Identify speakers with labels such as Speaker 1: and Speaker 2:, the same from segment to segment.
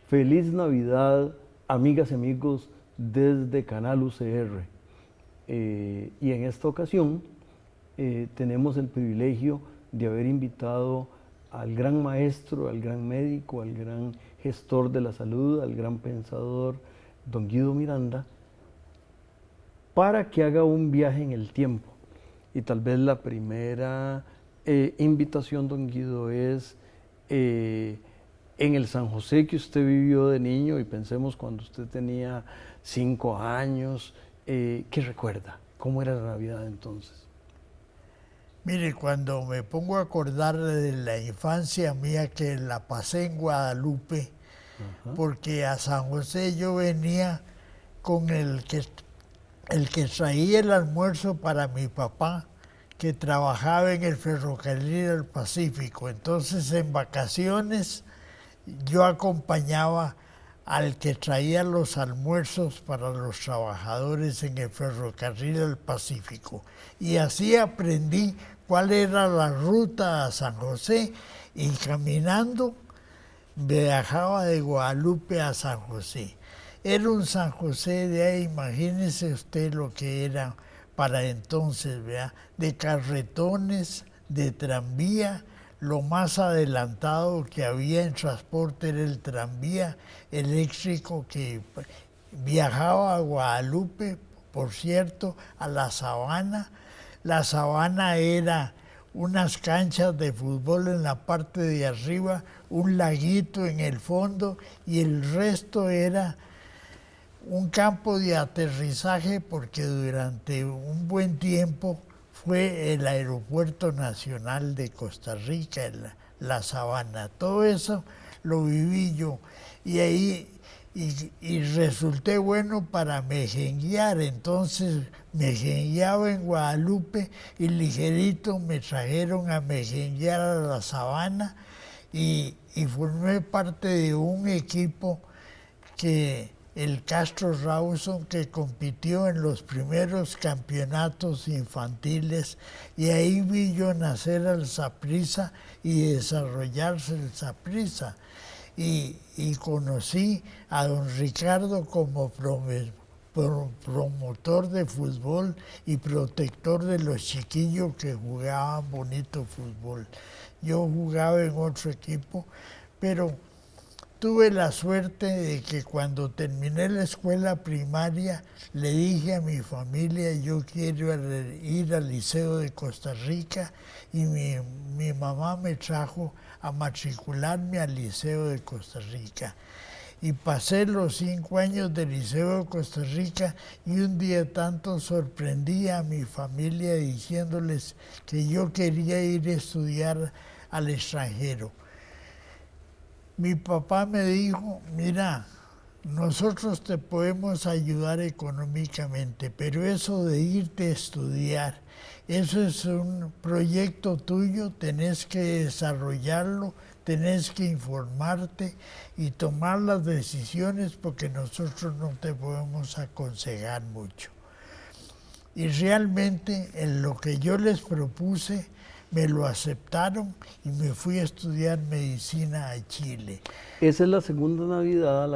Speaker 1: Feliz Navidad, amigas y amigos desde Canal UCR. Y en esta ocasión tenemos el privilegio de haber invitado al gran maestro, al gran médico, al gran gestor de la salud, al gran pensador, don Guido Miranda, para que haga un viaje en el tiempo. Y tal vez la primera invitación, don Guido, es en el San José que usted vivió de niño, y pensemos cuando usted tenía 5 años, ¿qué recuerda? ¿Cómo era la Navidad entonces?
Speaker 2: Mire, cuando me pongo a acordar de la infancia mía que la pasé en Guadalupe, porque a San José yo venía con el que traía el almuerzo para mi papá, que trabajaba en el ferrocarril del Pacífico. Entonces, en vacaciones, yo acompañaba al que traía los almuerzos para los trabajadores en el ferrocarril del Pacífico. Y así aprendí cuál era la ruta a San José, y caminando viajaba de Guadalupe a San José. Era un San José de ahí, imagínese usted lo que era para entonces, ¿verdad? De carretones, de tranvía. Lo más adelantado que había en transporte era el tranvía eléctrico que viajaba a Guadalupe, por cierto, a La Sabana. La Sabana era unas canchas de fútbol en la parte de arriba, un laguito en el fondo, y el resto era un campo de aterrizaje, porque durante un buen tiempo fue el Aeropuerto Nacional de Costa Rica, la Sabana. Todo eso lo viví yo. Y ahí y resulté bueno para mejenguear. Entonces mejengueaba en Guadalupe y ligerito me trajeron a mejenguear a la Sabana, y formé parte de un equipo el Castro Rawson, que compitió en los primeros campeonatos infantiles, y ahí vi yo nacer al Saprissa y desarrollarse el Saprissa. Y conocí a don Ricardo como promotor de fútbol y protector de los chiquillos que jugaban bonito fútbol. Yo jugaba en otro equipo, pero tuve la suerte de que cuando terminé la escuela primaria le dije a mi familia: yo quiero ir al Liceo de Costa Rica, y mi mamá me trajo a matricularme al Liceo de Costa Rica. Y pasé los 5 años del Liceo de Costa Rica, y un día tanto sorprendí a mi familia diciéndoles que yo quería ir a estudiar al extranjero. Mi papá me dijo: mira, nosotros te podemos ayudar económicamente, pero eso de irte a estudiar, eso es un proyecto tuyo, tenés que desarrollarlo, tenés que informarte y tomar las decisiones, porque nosotros no te podemos aconsejar mucho. Y realmente en lo que yo les propuse, me lo aceptaron, y me fui a estudiar medicina a Chile.
Speaker 1: Esa es la segunda Navidad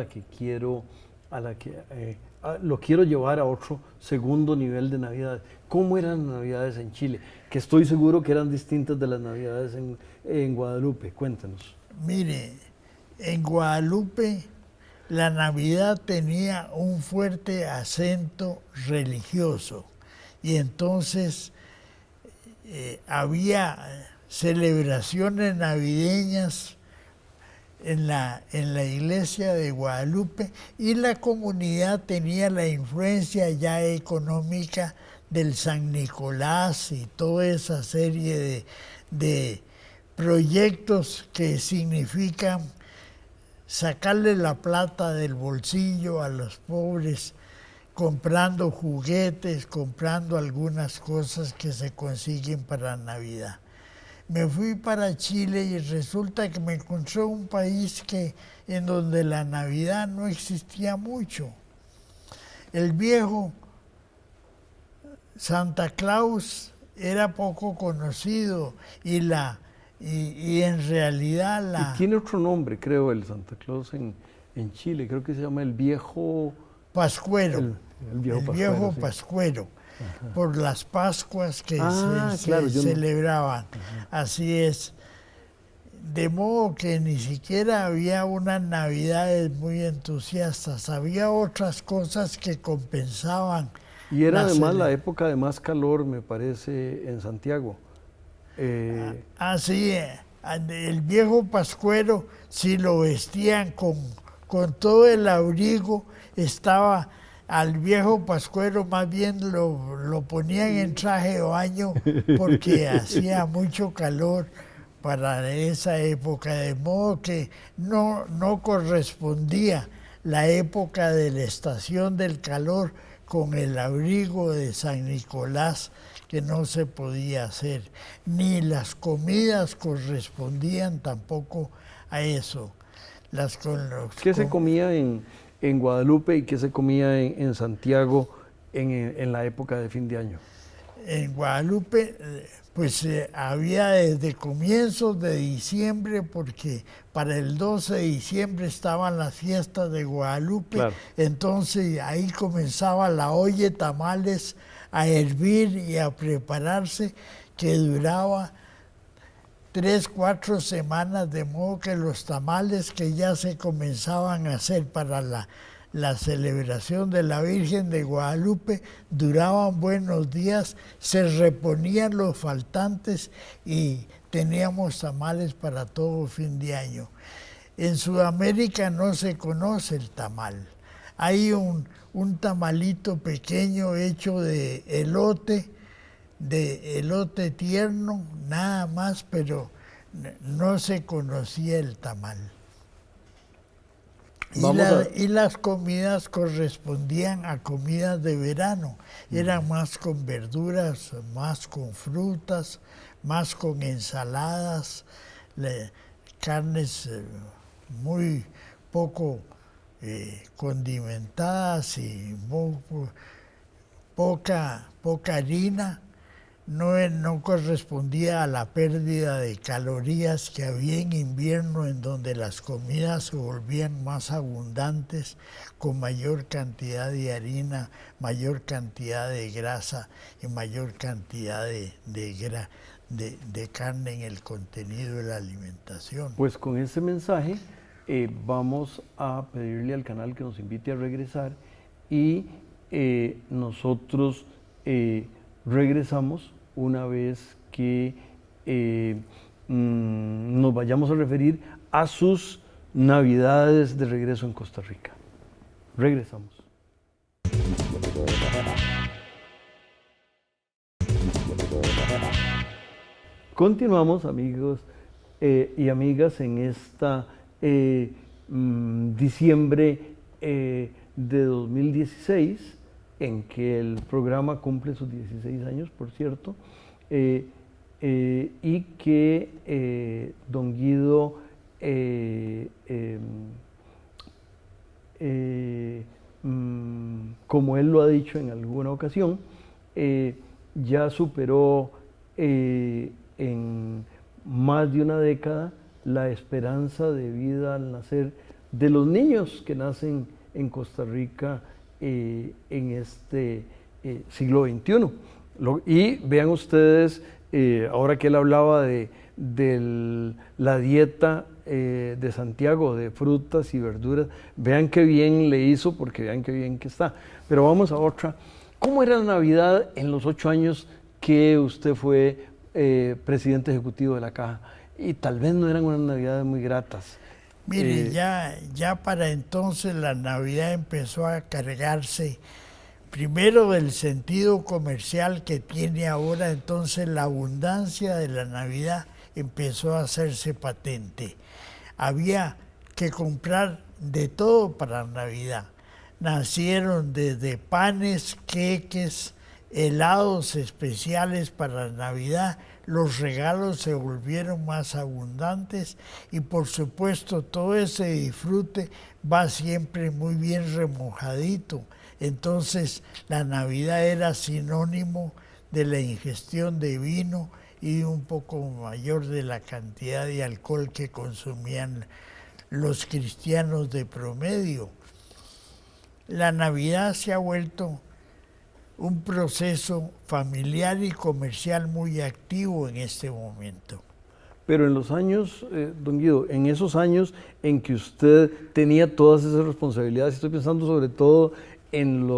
Speaker 1: lo quiero llevar a otro segundo nivel de Navidad. ¿Cómo eran las Navidades en Chile? Que estoy seguro que eran distintas de las Navidades en Guadalupe. Cuéntanos.
Speaker 2: Mire, en Guadalupe la Navidad tenía un fuerte acento religioso, y entonces había celebraciones navideñas en la iglesia de Guadalupe, y la comunidad tenía la influencia ya económica del San Nicolás y toda esa serie de proyectos que significan sacarle la plata del bolsillo a los pobres comprando juguetes, comprando algunas cosas que se consiguen para Navidad. Me fui para Chile y resulta que me encontré un país en donde la Navidad no existía mucho. El viejo Santa Claus era poco conocido y en realidad
Speaker 1: Y tiene otro nombre, creo, el Santa Claus en Chile. Creo que se llama el viejo
Speaker 2: Pascuero.
Speaker 1: El viejo
Speaker 2: El
Speaker 1: Pascuero.
Speaker 2: viejo
Speaker 1: Sí.
Speaker 2: Pascuero, por las Pascuas que
Speaker 1: Claro, yo no.
Speaker 2: celebraban. Así es. De modo que ni siquiera había unas Navidades muy entusiastas, había otras cosas que compensaban.
Speaker 1: Y era además la
Speaker 2: cele-
Speaker 1: época de más calor, me parece, en Santiago.
Speaker 2: Así, el viejo Pascuero, si lo vestían con todo el abrigo, estaba al viejo Pascuero más bien lo ponían en traje de baño porque hacía mucho calor para esa época, de modo que no correspondía la época de la estación del calor con el abrigo de San Nicolás, que no se podía hacer, ni las comidas correspondían tampoco a eso.
Speaker 1: ¿Qué se comía en Guadalupe y qué se comía en Santiago en la época de fin de año?
Speaker 2: En Guadalupe, había desde comienzos de diciembre, porque para el 12 de diciembre estaban las fiestas de Guadalupe,
Speaker 1: Claro.
Speaker 2: Entonces ahí comenzaba la olla de tamales a hervir y a prepararse, que duraba 3, 4 semanas, de modo que los tamales que ya se comenzaban a hacer para la celebración de la Virgen de Guadalupe duraban buenos días, se reponían los faltantes y teníamos tamales para todo fin de año. En Sudamérica no se conoce el tamal. Hay un tamalito pequeño hecho de elote tierno, nada más, pero no se conocía el tamal. Y las comidas correspondían a comidas de verano. Eran más con verduras, más con frutas, más con ensaladas, carnes muy poco condimentadas y poca harina. No correspondía a la pérdida de calorías que había en invierno, en donde las comidas se volvían más abundantes, con mayor cantidad de harina, mayor cantidad de grasa y mayor cantidad de carne en el contenido de la alimentación.
Speaker 1: Pues con ese mensaje vamos a pedirle al canal que nos invite a regresar y nosotros regresamos una vez que nos vayamos a referir a sus Navidades de regreso en Costa Rica. Regresamos. Continuamos, amigos y amigas, en esta diciembre de 2016, en que el programa cumple sus 16 años, por cierto, y que don Guido como él lo ha dicho en alguna ocasión, ya superó en más de una década la esperanza de vida al nacer de los niños que nacen en Costa Rica en este siglo XXI. Y vean ustedes, ahora que él hablaba de la dieta de Santiago, de frutas y verduras, vean qué bien le hizo, porque vean qué bien que está. Pero vamos a otra. ¿Cómo era la Navidad en los 8 años que usted fue presidente ejecutivo de la Caja? Y tal vez no eran unas Navidades muy gratas.
Speaker 2: Mire, ya para entonces la Navidad empezó a cargarse primero del sentido comercial que tiene ahora, entonces la abundancia de la Navidad empezó a hacerse patente. Había que comprar de todo para Navidad. nacieron desde panes, queques, helados especiales para Navidad. Los regalos se volvieron más abundantes y por supuesto todo ese disfrute va siempre muy bien remojadito. Entonces la Navidad era sinónimo de la ingestión de vino y un poco mayor de la cantidad de alcohol que consumían los cristianos de promedio. La Navidad se ha vuelto un proceso familiar y comercial muy activo en este momento.
Speaker 1: Pero en los años, don Guido, en esos años en que usted tenía todas esas responsabilidades, estoy pensando sobre todo en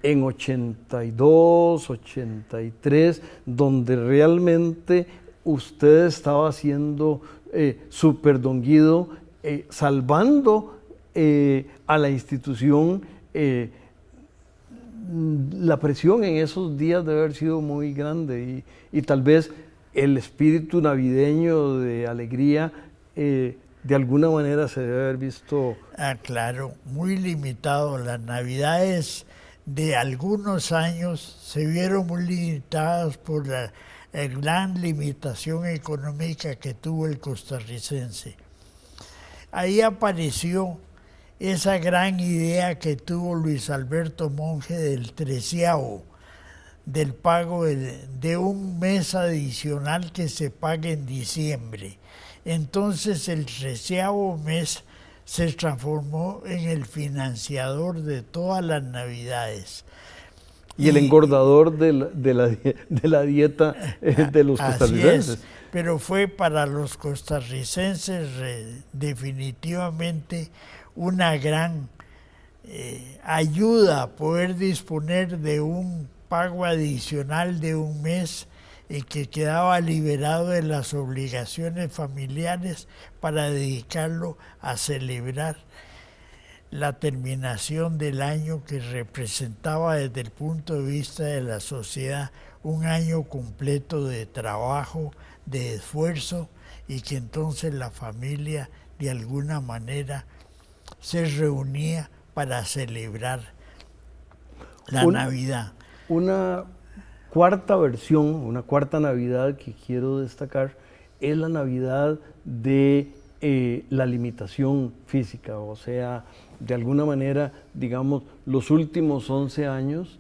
Speaker 1: en 82, 83, donde realmente usted estaba haciendo súper, don Guido, salvando a la institución. La presión en esos días debe haber sido muy grande y tal vez el espíritu navideño de alegría de alguna manera se debe haber visto.
Speaker 2: Ah, claro, muy limitado. Las Navidades de algunos años se vieron muy limitadas por la gran limitación económica que tuvo el costarricense. Ahí apareció esa gran idea que tuvo Luis Alberto Monge del 13avo, del pago de un mes adicional que se pague en diciembre. Entonces el 13avo mes se transformó en el financiador de todas las Navidades.
Speaker 1: Y el engordador de la dieta de los costarricenses.
Speaker 2: Así es, pero fue para los costarricenses definitivamente una gran ayuda poder disponer de un pago adicional de un mes que quedaba liberado de las obligaciones familiares para dedicarlo a celebrar la terminación del año que representaba desde el punto de vista de la sociedad un año completo de trabajo, de esfuerzo y que entonces la familia de alguna manera se reunía para celebrar la Navidad.
Speaker 1: Una cuarta versión, una cuarta Navidad que quiero destacar es la Navidad de la limitación física, o sea, de alguna manera, digamos, los últimos 11 años,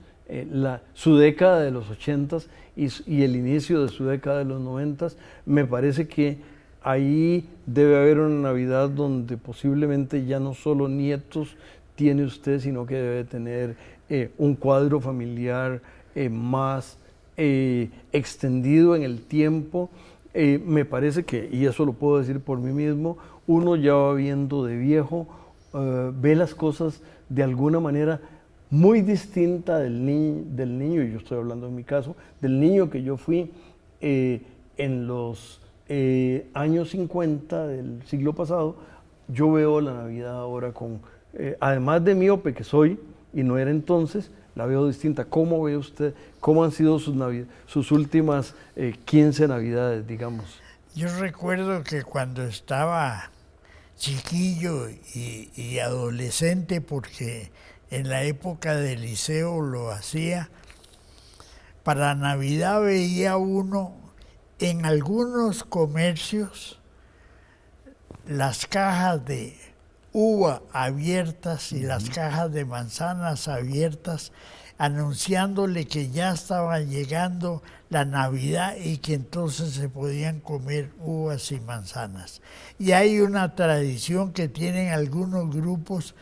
Speaker 1: su década de los 80s y el inicio de su década de los 90s, me parece que ahí debe haber una Navidad donde posiblemente ya no solo nietos tiene usted, sino que debe tener un cuadro familiar más extendido en el tiempo. Me parece que, y eso lo puedo decir por mí mismo, uno ya va viendo de viejo, ve las cosas de alguna manera muy distinta del niño, y yo estoy hablando en mi caso, del niño que yo fui en los años 50 del siglo pasado. Yo veo la Navidad ahora con, además de miope que soy, y no era entonces, la veo distinta. ¿Cómo ve usted, cómo han sido sus últimas 15 Navidades, digamos?
Speaker 2: Yo recuerdo que cuando estaba chiquillo y adolescente, porque en la época del liceo lo hacía, para Navidad veía uno en algunos comercios las cajas de uva abiertas y las cajas de manzanas abiertas, anunciándole que ya estaba llegando la Navidad y que entonces se podían comer uvas y manzanas. Y hay una tradición que tienen algunos grupos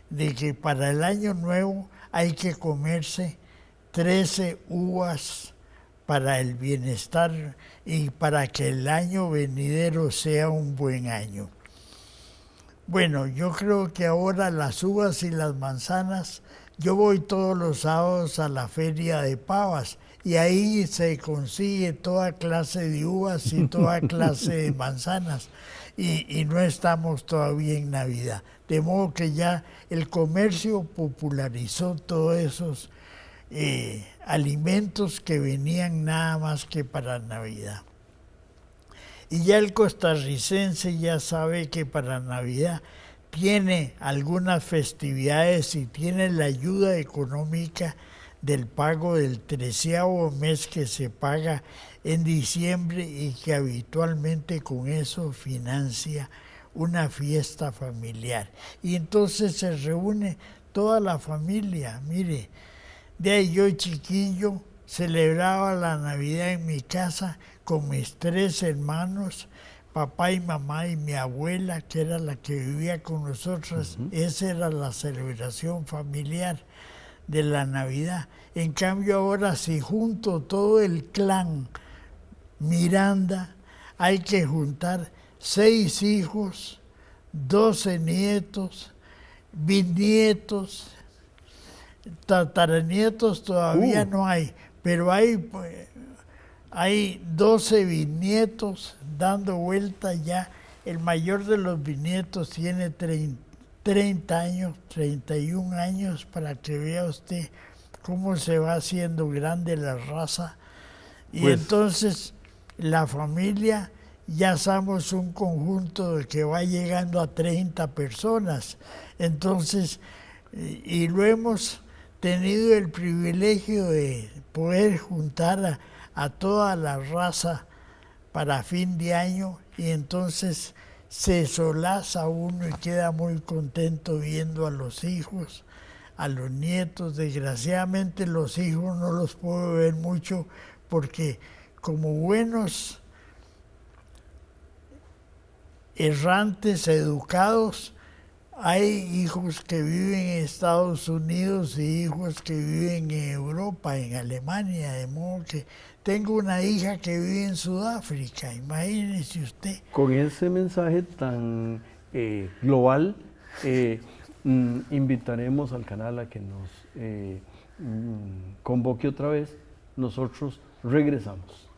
Speaker 2: de que para el año nuevo hay que comerse 13 uvas para el bienestar y para que el año venidero sea un buen año. Bueno, yo creo que ahora las uvas y las manzanas, yo voy todos los sábados a la feria de pavas y ahí se consigue toda clase de uvas y toda clase de manzanas y no estamos todavía en Navidad. De modo que ya el comercio popularizó todos esos alimentos que venían nada más que para Navidad. Y ya el costarricense ya sabe que para Navidad tiene algunas festividades y tiene la ayuda económica del pago del 13º mes que se paga en diciembre y que habitualmente con eso financia una fiesta familiar. Y entonces se reúne toda la familia. Mire, de ahí yo chiquillo celebraba la Navidad en mi casa con mis 3 hermanos, papá y mamá y mi abuela, que era la que vivía con nosotros. Esa era la celebración familiar de la Navidad. En cambio ahora, si junto todo el clan Miranda, hay que juntar 6 hijos, 12 nietos, bisnietos, tataranietos todavía no hay, pero hay 12 bisnietos dando vuelta ya. El mayor de los bisnietos tiene 30 años, 31 años, para que vea usted cómo se va haciendo grande la raza. Y pues, entonces la familia ya somos un conjunto que va llegando a 30 personas. Entonces, y lo hemos tenido el privilegio de poder juntar a toda la raza para fin de año, y entonces se solaza uno y queda muy contento viendo a los hijos, a los nietos. Desgraciadamente los hijos no los puedo ver mucho porque como buenos errantes educados, hay hijos que viven en Estados Unidos y hijos que viven en Europa, en Alemania, de modo que tengo una hija que vive en Sudáfrica, imagínese usted.
Speaker 1: Con ese mensaje tan global, invitaremos al canal a que nos convoque otra vez. Nosotros regresamos.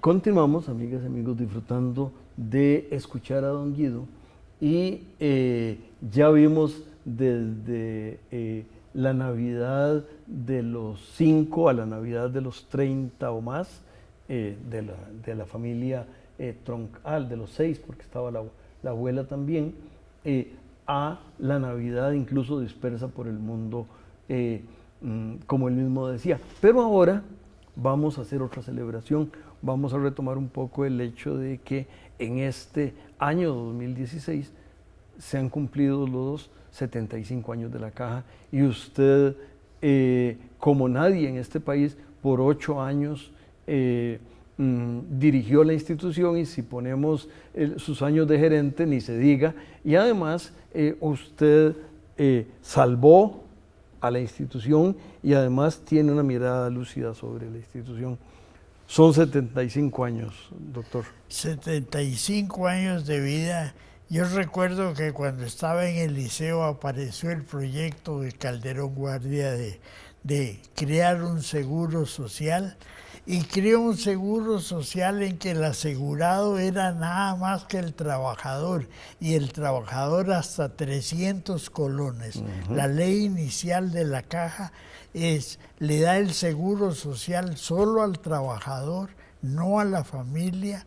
Speaker 1: Continuamos, amigas y amigos, disfrutando de escuchar a don Guido, y ya vimos desde la Navidad de los 5 a la Navidad de los 30 o más, de la familia troncal, de los 6, porque estaba la abuela también, a la Navidad incluso dispersa por el mundo, como él mismo decía. Pero ahora vamos a hacer otra celebración. Vamos a retomar un poco el hecho de que en este año 2016 se han cumplido los 75 años de la Caja, y usted, como nadie en este país, por 8 años dirigió la institución, y si ponemos sus años de gerente, ni se diga, y además usted salvó a la institución y además tiene una mirada lúcida sobre la institución. Son 75 años, doctor.
Speaker 2: 75 años de vida. Yo recuerdo que cuando estaba en el liceo apareció el proyecto de Calderón Guardia de crear un seguro social, y creó un seguro social en que el asegurado era nada más que el trabajador, y el trabajador hasta 300 colones. La ley inicial de la Caja le da el seguro social solo al trabajador, no a la familia,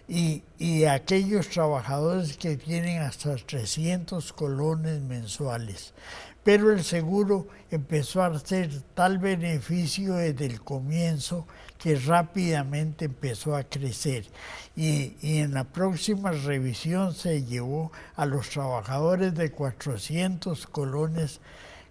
Speaker 2: y aquellos trabajadores que tienen hasta 300 colones mensuales. Pero el seguro empezó a hacer tal beneficio desde el comienzo que rápidamente empezó a crecer. Y en la próxima revisión se llevó a los trabajadores de 400 colones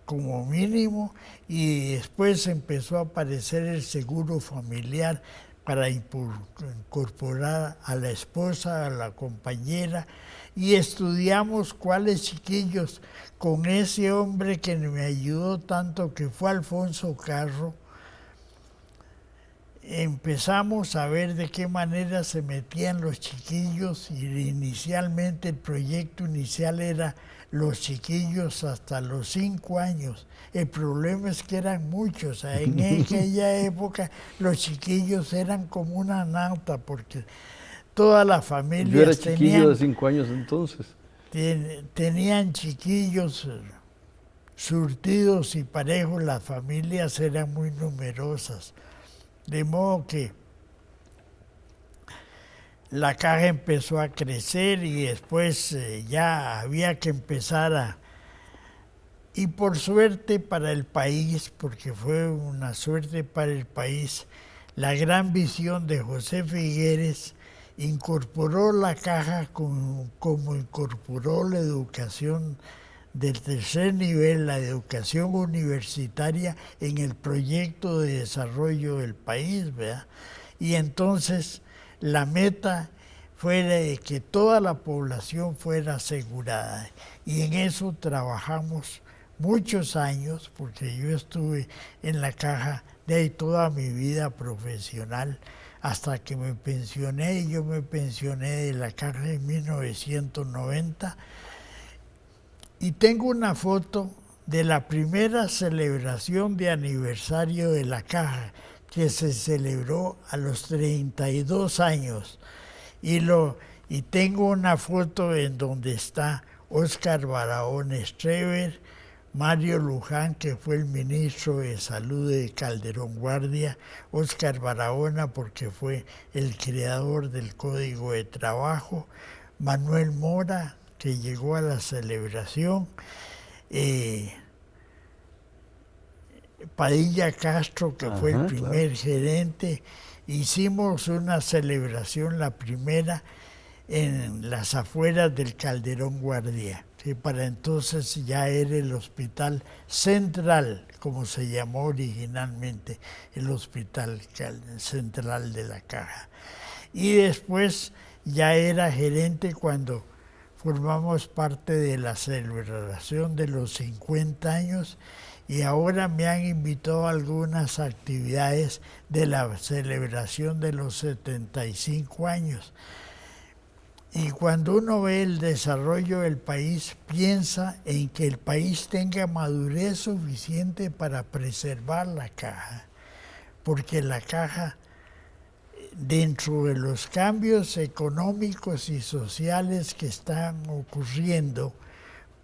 Speaker 2: como mínimo, y después empezó a aparecer el seguro familiar para incorporar a la esposa, a la compañera, y estudiamos cuáles chiquillos, con ese hombre que me ayudó tanto, que fue Alfonso Carro. Empezamos a ver de qué manera se metían los chiquillos, y inicialmente el proyecto inicial era los chiquillos hasta los 5 años. El problema es que eran muchos. En aquella época los chiquillos eran como una nata, porque todas las familias
Speaker 1: Yo era chiquillo de 5 años entonces.
Speaker 2: Tenían chiquillos surtidos y parejos, las familias eran muy numerosas. De modo que la caja empezó a crecer y después ya había que empezar a... Y por suerte para el país, porque fue una suerte para el país, la gran visión de José Figueres incorporó la caja como incorporó la educación del tercer nivel, la educación universitaria, en el proyecto de desarrollo del país, ¿verdad? Y entonces la meta fuera de que toda la población fuera asegurada. Y en eso trabajamos muchos años, porque yo estuve en la caja de ahí toda mi vida profesional, hasta que me pensioné, y yo me pensioné de la caja en 1990. Y tengo una foto de la primera celebración de aniversario de la caja, que se celebró a los 32 años. Y tengo una foto en donde está Óscar Barahona Streber, Mario Luján, que fue el ministro de Salud de Calderón Guardia, Óscar Barahona porque fue el creador del Código de Trabajo, Manuel Mora, que llegó a la celebración, Padilla Castro, que fue el primer gerente. Hicimos una celebración, la primera, en las afueras del Calderón Guardia, que para entonces ya era el Hospital Central, como se llamó originalmente, el Hospital Central de la Caja. Y después ya era gerente cuando formamos parte de la celebración de los 50 años, y ahora me han invitado a algunas actividades de la celebración de los 75 años. Y cuando uno ve el desarrollo del país, piensa en que el país tenga madurez suficiente para preservar la caja, porque la caja, dentro de los cambios económicos y sociales que están ocurriendo,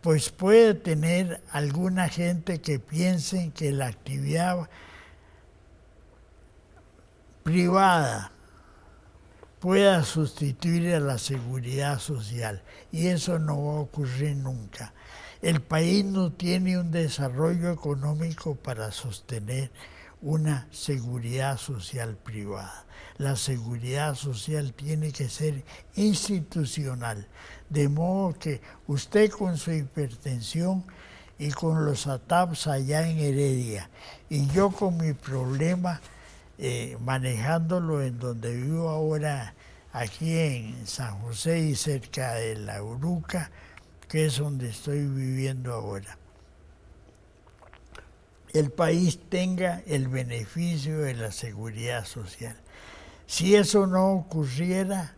Speaker 2: pues puede tener alguna gente que piense que la actividad privada pueda sustituir a la seguridad social, y eso no va a ocurrir nunca. El país no tiene un desarrollo económico para sostener una seguridad social privada. La seguridad social tiene que ser institucional, de modo que usted con su hipertensión y con los ATAPs allá en Heredia, y yo con mi problema manejándolo en donde vivo ahora, aquí en San José y cerca de La Uruca, que es donde estoy viviendo ahora, el país tenga el beneficio de la seguridad social. Si eso no ocurriera,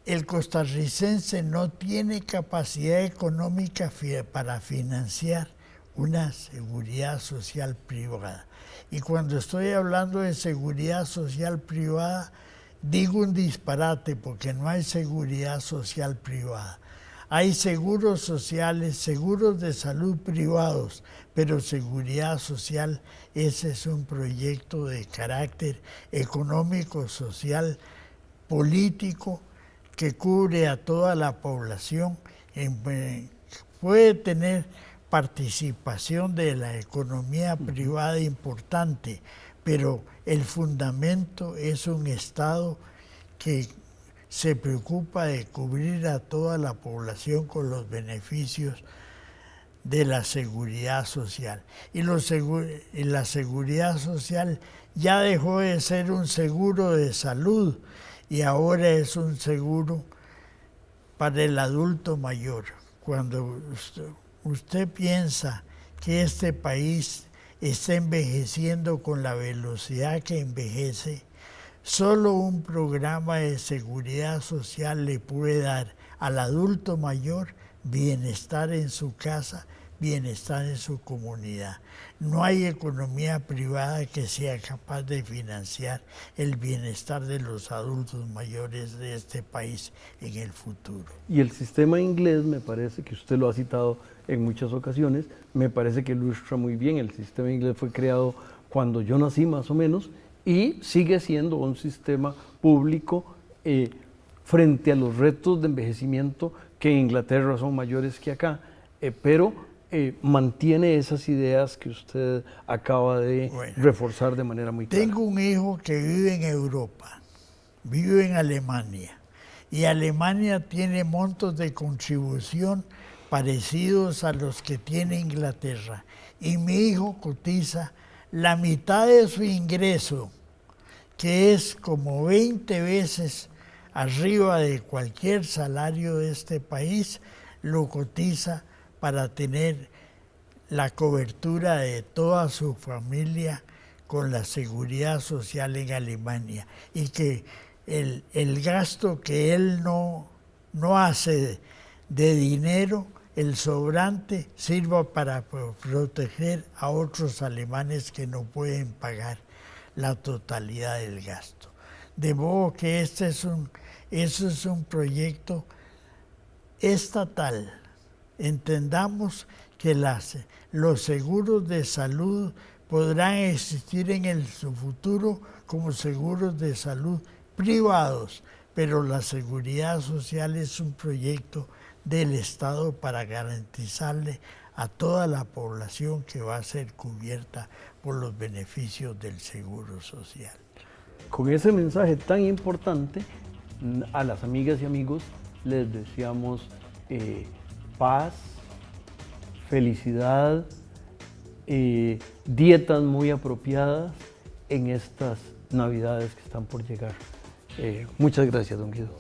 Speaker 2: el costarricense no tiene capacidad económica para financiar una seguridad social privada. Y cuando estoy hablando de seguridad social privada, digo un disparate, porque no hay seguridad social privada. Hay seguros sociales, seguros de salud privados, pero seguridad social, ese es un proyecto de carácter económico, social, político, que cubre a toda la población. Puede tener participación de la economía privada importante, pero el fundamento es un Estado que se preocupa de cubrir a toda la población con los beneficios de la seguridad social. Y la seguridad social ya dejó de ser un seguro de salud y ahora es un seguro para el adulto mayor. Cuando usted piensa que este país está envejeciendo con la velocidad que envejece, solo un programa de seguridad social le puede dar al adulto mayor bienestar en su casa, bienestar en su comunidad. No hay economía privada que sea capaz de financiar el bienestar de los adultos mayores de este país en el futuro.
Speaker 1: Y el sistema inglés, me parece que usted lo ha citado en muchas ocasiones, me parece que ilustra muy bien. El sistema inglés fue creado cuando yo nací más o menos y sigue siendo un sistema público frente a los retos de envejecimiento que en Inglaterra son mayores que acá, pero mantiene esas ideas que usted acaba de reforzar de manera muy clara.
Speaker 2: Tengo un hijo que vive en Europa, vive en Alemania, y Alemania tiene montos de contribución parecidos a los que tiene Inglaterra, y mi hijo cotiza la mitad de su ingreso, que es como 20 veces arriba de cualquier salario de este país, lo cotiza para tener la cobertura de toda su familia con la seguridad social en Alemania, y que el gasto que él no hace de dinero, el sobrante, sirva para proteger a otros alemanes que no pueden pagar la totalidad del gasto. De modo que este es un proyecto estatal. Entendamos que los seguros de salud podrán existir en su futuro como seguros de salud privados, pero la seguridad social es un proyecto del Estado para garantizarle a toda la población que va a ser cubierta por los beneficios del seguro social.
Speaker 1: Con ese mensaje tan importante, a las amigas y amigos les deseamos paz, felicidad, dietas muy apropiadas en estas Navidades que están por llegar. Muchas gracias, don Guido.